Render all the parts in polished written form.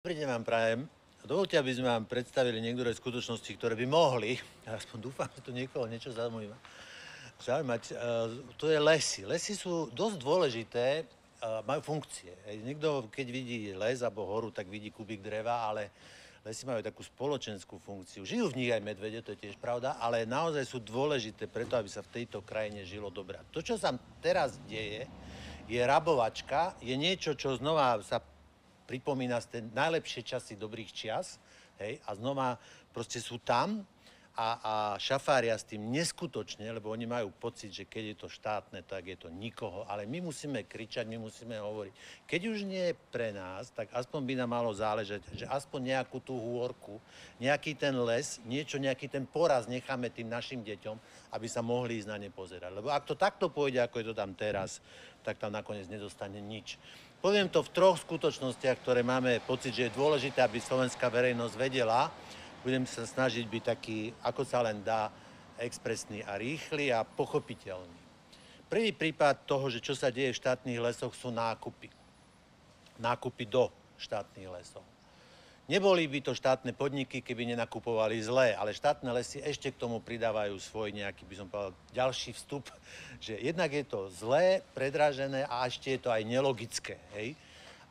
Dobrý deň vám prajem. Dovoľte, aby sme vám predstavili niektoré skutočnosti, ktoré by mohli, aspoň dúfam, že to niekoho niečo zaujímať. To je lesy. Lesy sú dosť dôležité, majú funkcie. Niekto, keď vidí les alebo horu, tak vidí kubík dreva, ale lesy majú takú spoločenskú funkciu. Žijú v nich aj medvede, to je tiež pravda, ale naozaj sú dôležité preto, aby sa v tejto krajine žilo dobre. To, čo sa teraz deje, je rabovačka, je niečo, čo znova sa pripomína z tie najlepšie časy dobrých čias, hej, a znova proste sú tam a šafária s tým neskutočne, lebo oni majú pocit, že keď je to štátne, tak je to nikoho, ale my musíme kričať, my musíme hovoriť. Keď už nie je pre nás, tak aspoň by nám malo záležať, že aspoň nejakú tú hôrku, nejaký ten les, nejaký ten poraz necháme tým našim deťom, aby sa mohli ísť na ne pozerať. Lebo ak to takto pôjde, ako je to tam teraz, tak tam nakoniec nedostane nič. Poviem to v troch skutočnostiach, ktoré máme pocit, že je dôležité, aby slovenská verejnosť vedela. Budem sa snažiť byť taký, ako sa len dá, expresný a rýchly a pochopiteľný. Prvý prípad toho, že čo sa deje v štátnych lesoch, sú nákupy. Nákupy do štátnych lesov. Neboli by to štátne podniky, keby nenakupovali zlé, ale štátne lesy ešte k tomu pridávajú svoj nejaký, by som povedal, ďalší vstup, že jednak je to zlé, predražené a ešte je to aj nelogické, hej?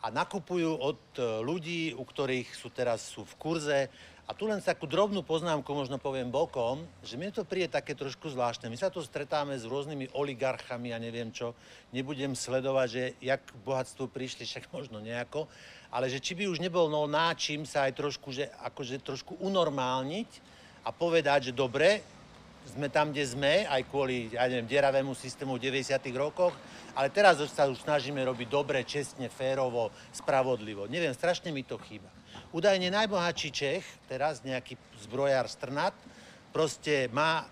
A nakupujú od ľudí, u ktorých sú v kurze. A tu len takú drobnú poznámku možno poviem bokom, že mne to príde také trošku zvláštne. My sa tu stretáme s rôznymi oligarchami a neviem čo. Nebudem sledovať, že jak k bohatstvu prišli, však možno nejako. Ale že či by už nebol náčim sa aj trošku, že akože trošku unormálniť a povedať, že dobre, sme tam, kde sme, aj kvôli, ja neviem, deravému systému v 90. rokoch, ale teraz sa už snažíme robiť dobre, čestne, férovo, spravodlivo. Neviem, strašne mi to chýba. Údajne najbohatší Čech, teraz nejaký zbrojár Strnad, proste má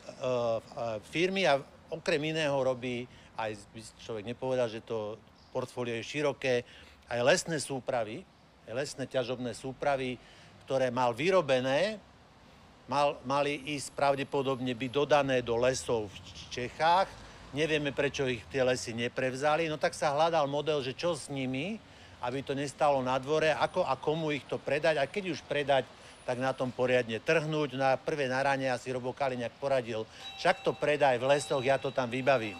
firmy a okrem iného robí, aj človek nepovedal, že to portfólio je široké, aj lesné súpravy, lesné ťažobné súpravy, ktoré mal vyrobené, mali ísť pravdepodobne byť dodané do lesov v Čechách. Nevieme, prečo ich tie lesy neprevzali. No tak sa hľadal model, že čo s nimi, aby to nestalo na dvore, ako a komu ich to predať. A keď už predať, tak na tom poriadne trhnúť. Na prvé naranie asi Robo Kaliňák poradil, však to predaj v lesoch, ja to tam vybavím.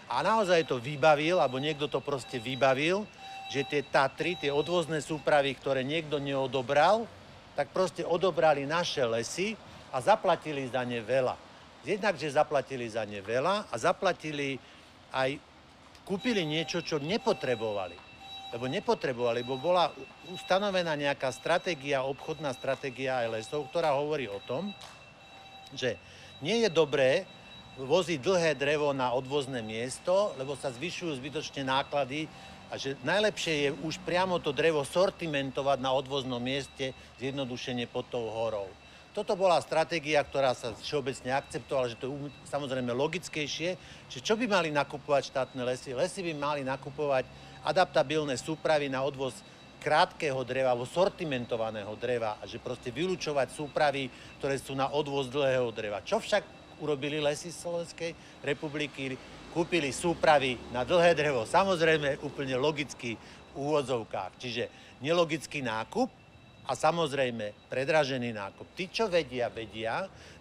A naozaj to vybavil, alebo niekto to proste vybavil, že tie Tatry, tie odvozné súpravy, ktoré niekto neodobral, tak proste odobrali naše lesy a zaplatili za ne veľa. Jednak, že zaplatili za ne veľa a zaplatili aj, kúpili niečo, čo nepotrebovali. Lebo bola ustanovená nejaká stratégia, obchodná stratégia aj lesov, ktorá hovorí o tom, že nie je dobré voziť dlhé drevo na odvozné miesto, lebo sa zvyšujú zbytočne náklady a že najlepšie je už priamo to drevo sortimentovať na odvoznom mieste, zjednodušene pod tou horou. Toto bola stratégia, ktorá sa všeobecne akceptovala, že to je samozrejme logickejšie, že čo by mali nakupovať štátne lesy? Lesy by mali nakupovať adaptabilné súpravy na odvoz krátkeho dreva alebo sortimentovaného dreva a že proste vylúčovať súpravy, ktoré sú na odvoz dlhého dreva. Čo však urobili lesy Slovenskej republiky? Kúpili súpravy na dlhé drevo. Samozrejme úplne logicky v úvodzovkách. Čiže nelogický nákup a samozrejme predražený nákup. Tí, čo vedia,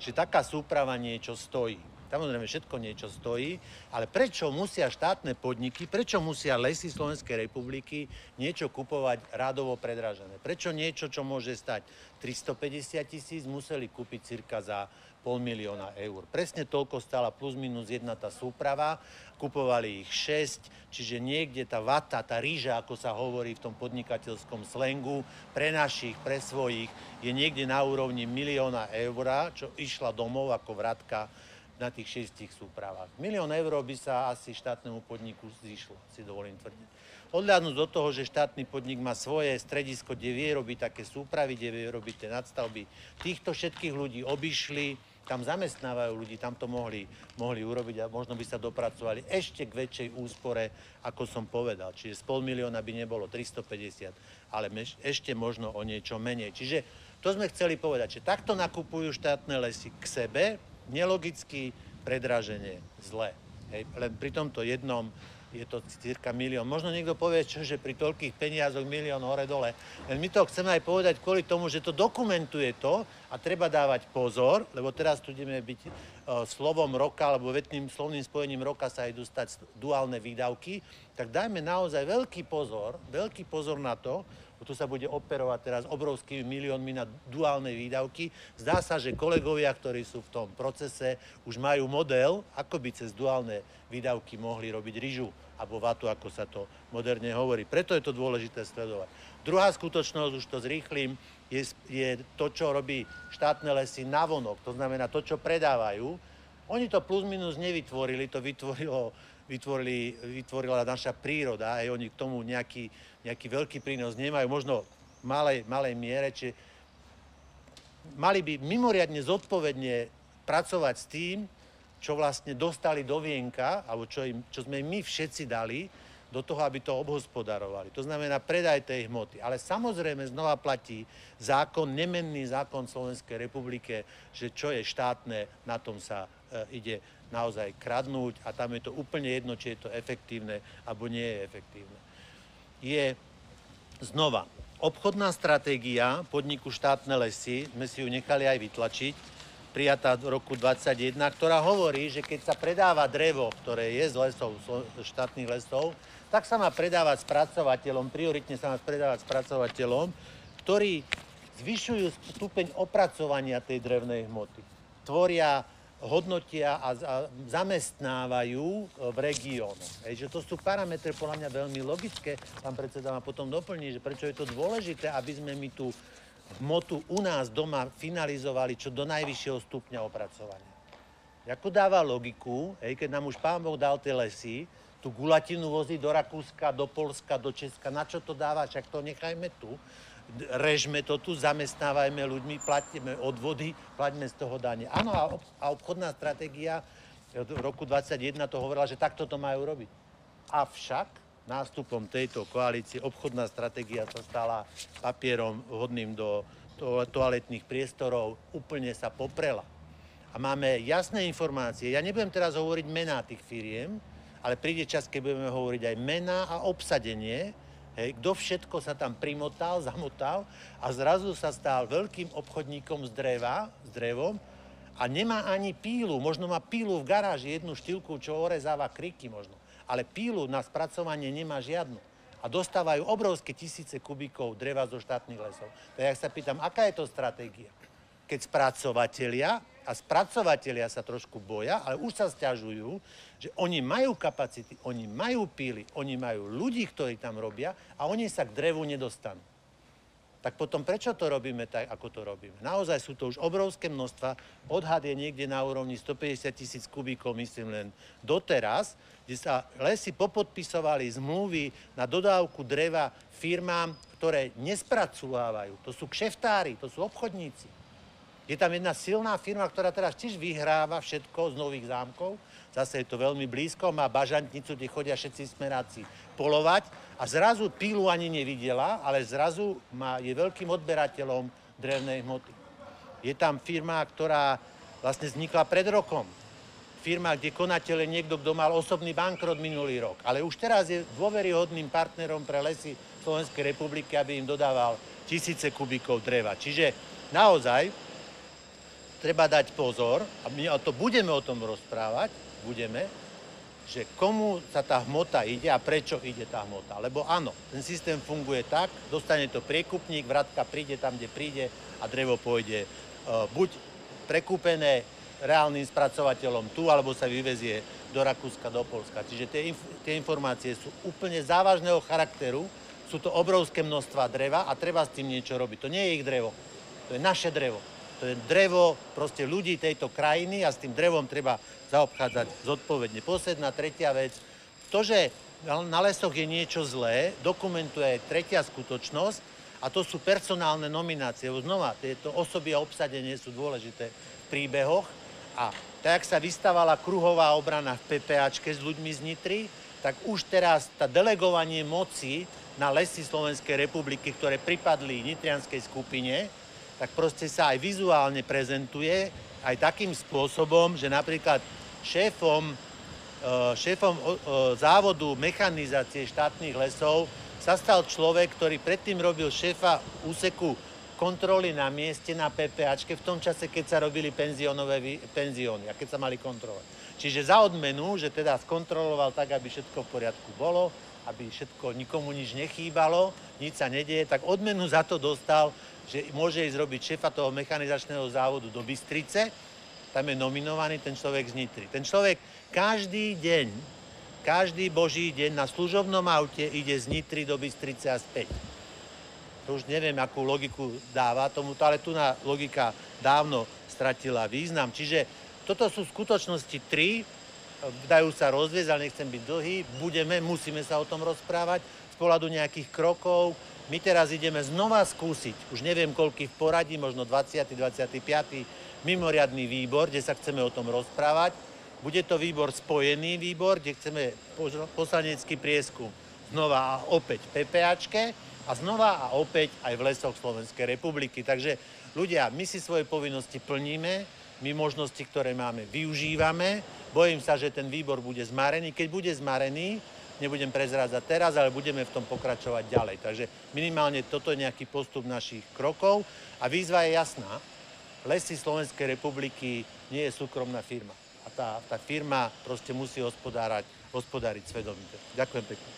že taká súprava niečo stojí. Samozrejme, všetko niečo stojí, ale prečo musia štátne podniky, prečo musia lesy Slovenskej republiky niečo kupovať rádovo predražené? Prečo niečo, čo môže stať 350 000, museli kúpiť cirka za 500 000 eur? Presne toľko stála plus minus jedna tá súprava, kupovali ich 6, čiže niekde tá vata, tá rýža, ako sa hovorí v tom podnikateľskom slengu, pre našich, pre svojich, je niekde na úrovni 1 000 000 eur, čo išla domov ako vratka na tých 6 súpravách. 1 000 000 eur by sa asi štátnemu podniku zišlo, si dovolím tvrdiť. Odhľadnúť do toho, že štátny podnik má svoje stredisko, kde vie robiť také súpravy, kde vie robiť tie nadstavby. Týchto všetkých ľudí obišli, tam zamestnávajú ľudí, tam to mohli urobiť a možno by sa dopracovali ešte k väčšej úspore, ako som povedal. Čiže z 500 000 by nebolo 350, ale ešte možno o niečo menej. Čiže to sme chceli povedať, že takto nakupujú štátne lesy k sebe, nelogicky, predraženie, zle. Hej. Len pri tomto jednom je to cirka 1 000 000. Možno niekto povie, že pri toľkých peniazoch 1 000 000 hore-dole. Len my to chceme aj povedať kvôli tomu, že to dokumentuje to a treba dávať pozor, lebo teraz tu ideme byť slovom roka, alebo vetným slovným spojením roka sa idú stať duálne výdavky, tak dajme naozaj veľký pozor na to, tu sa bude operovať teraz obrovskými miliónmi na duálne výdavky. Zdá sa, že kolegovia, ktorí sú v tom procese, už majú model, ako by cez duálne výdavky mohli robiť ryžu alebo vatu, ako sa to moderne hovorí. Preto je to dôležité sledovať. Druhá skutočnosť, už to zrýchlim, je to, čo robí štátne lesy navonok. To znamená to, čo predávajú. Oni to plus minus nevytvorili, to vytvorila naša príroda, aj oni k tomu nejaký veľký prínos nemajú, možno v malej miere, čiže mali by mimoriadne zodpovedne pracovať s tým, čo vlastne dostali do vienka, alebo čo sme my všetci dali, do toho, aby to obhospodarovali. To znamená predaj tej hmoty. Ale samozrejme znova platí nemenný zákon Slovenskej republike, že čo je štátne, na tom sa ide naozaj kradnúť a tam je to úplne jedno, či je to efektívne, alebo nie je efektívne. Je znova obchodná stratégia podniku Štátne lesy, sme si ju nechali aj vytlačiť, prijatá v roku 2021, ktorá hovorí, že keď sa predáva drevo, ktoré je z lesov, štátnych lesov, tak sa má predávať spracovateľom, prioritne sa má predávať spracovateľom, ktorí zvyšujú stupeň opracovania tej drevnej hmoty. Tvoria, hodnotia a zamestnávajú v regiónoch. Že to sú parametre podľa mňa veľmi logické. Pán predseda ma potom doplní, že prečo je to dôležité, aby sme my tú hmotu u nás doma finalizovali čo do najvyššieho stupňa opracovania. Ako dáva logiku, keď nám už Pán Boh dal tie lesy, tú gulatinu vozí do Rakúska, do Poľska, do Česka, na čo to dáva, však to nechajme tu. Režme to tu, zamestnávajme ľuďmi, platíme odvody, plaťme z toho dane. Áno, a obchodná stratégia v roku 2021 to hovorila, že takto to majú robiť. Avšak nástupom tejto koalície obchodná stratégia sa stala papierom vhodným do toaletných priestorov, úplne sa poprela. A máme jasné informácie. Ja nebudem teraz hovoriť mená tých firiem, ale príde čas, keď budeme hovoriť aj mená a obsadenie, kto všetko sa tam primotal, zamotal a zrazu sa stal veľkým obchodníkom s drevom a nemá ani pílu. Možno má pílu v garáži, jednu štýlku, čo orezáva kriky možno. Ale pílu na spracovanie nemá žiadnu. A dostávajú obrovské tisíce kubíkov dreva zo štátnych lesov. Tak ja sa pýtam, aká je to stratégia? Keď spracovatelia sa trošku boja, ale už sa sťažujú, že oni majú kapacity, oni majú píly, oni majú ľudí, ktorí tam robia a oni sa k drevu nedostanú. Tak potom prečo to robíme tak, ako to robíme? Naozaj sú to už obrovské množstva, odhad je niekde na úrovni 150 000 kubíkov, myslím len doteraz, kde sa lesy popodpisovali zmluvy na dodávku dreva firmám, ktoré nespracovávajú. To sú kšeftári, to sú obchodníci. Je tam jedna silná firma, ktorá teraz tiež vyhráva všetko z Nových Zámkov. Zase je to veľmi blízko, má bažantnicu, kde chodia všetci smeráci polovať a zrazu pílu ani nevidela, ale zrazu je veľkým odberateľom drevnej hmoty. Je tam firma, ktorá vlastne vznikla pred rokom. Firma, kde konateľ je niekto, kto mal osobný bankrot minulý rok. Ale už teraz je dôveryhodným partnerom pre lesy Slovenskej republiky, aby im dodával tisíce kubíkov dreva. Čiže naozaj treba dať pozor, a my budeme o tom rozprávať, že komu sa tá hmota ide a prečo ide tá hmota. Lebo áno, ten systém funguje tak, dostane to priekupník, vratka príde tam, kde príde a drevo pôjde buď prekúpené reálnym spracovateľom tu, alebo sa vyvezie do Rakúska, do Poľska. Čiže tie informácie sú úplne závažného charakteru, sú to obrovské množstva dreva a treba s tým niečo robiť. To nie je ich drevo, to je naše drevo. To je drevo proste ľudí tejto krajiny a s tým drevom treba zaobchádzať zodpovedne. Posledná, tretia vec. To, že na lesoch je niečo zlé, dokumentuje tretia skutočnosť a to sú personálne nominácie. Znova, tieto osoby a obsadenie sú dôležité v príbehoch a tak, jak sa vystavala kruhová obrana v PPAčke s ľuďmi z Nitry, tak už teraz tá delegovanie moci na lesy Slovenskej republiky, ktoré pripadli nitrianskej skupine, tak proste sa aj vizuálne prezentuje aj takým spôsobom, že napríklad šéfom šéfom závodu mechanizácie štátnych lesov sa stal človek, ktorý predtým robil šéfa úseku kontroly na mieste na PPAčke v tom čase, keď sa robili penzióny a keď sa mali kontrolovať. Čiže za odmenu, že teda skontroloval tak, aby všetko v poriadku bolo, aby všetko, nikomu nič nechýbalo, nič sa nedieje, tak odmenu za to dostal, že môže ísť robiť šéfa toho mechanizačného závodu do Bystrice, tam je nominovaný ten človek z Nitry. Ten človek každý deň, každý boží deň na služobnom aute ide z Nitry do Bystrice a späť. To už neviem, akú logiku dáva tomuto, ale tu na logika dávno stratila význam. Čiže toto sú v skutočnosti tri, dajú sa rozviesť, ale nechcem byť dlhý, musíme sa o tom rozprávať z pohľadu nejakých krokov. My teraz ideme znova skúsiť, už neviem koľký v poradí, možno 20., 25. mimoriadny výbor, kde sa chceme o tom rozprávať. Bude to výbor spojený výbor, kde chceme poslanecký prieskum znova a opäť v PPAčke a znova a opäť aj v lesoch Slovenskej republiky. Takže ľudia, my si svoje povinnosti plníme, my možnosti, ktoré máme, využívame. Bojím sa, že ten výbor bude zmarený. Keď bude zmarený, nebudem prezrádzať teraz, ale budeme v tom pokračovať ďalej. Takže minimálne toto je nejaký postup našich krokov. A výzva je jasná. Lesy Slovenskej republiky nie je súkromná firma. A tá firma proste musí hospodáriť svedomite. Ďakujem pekne.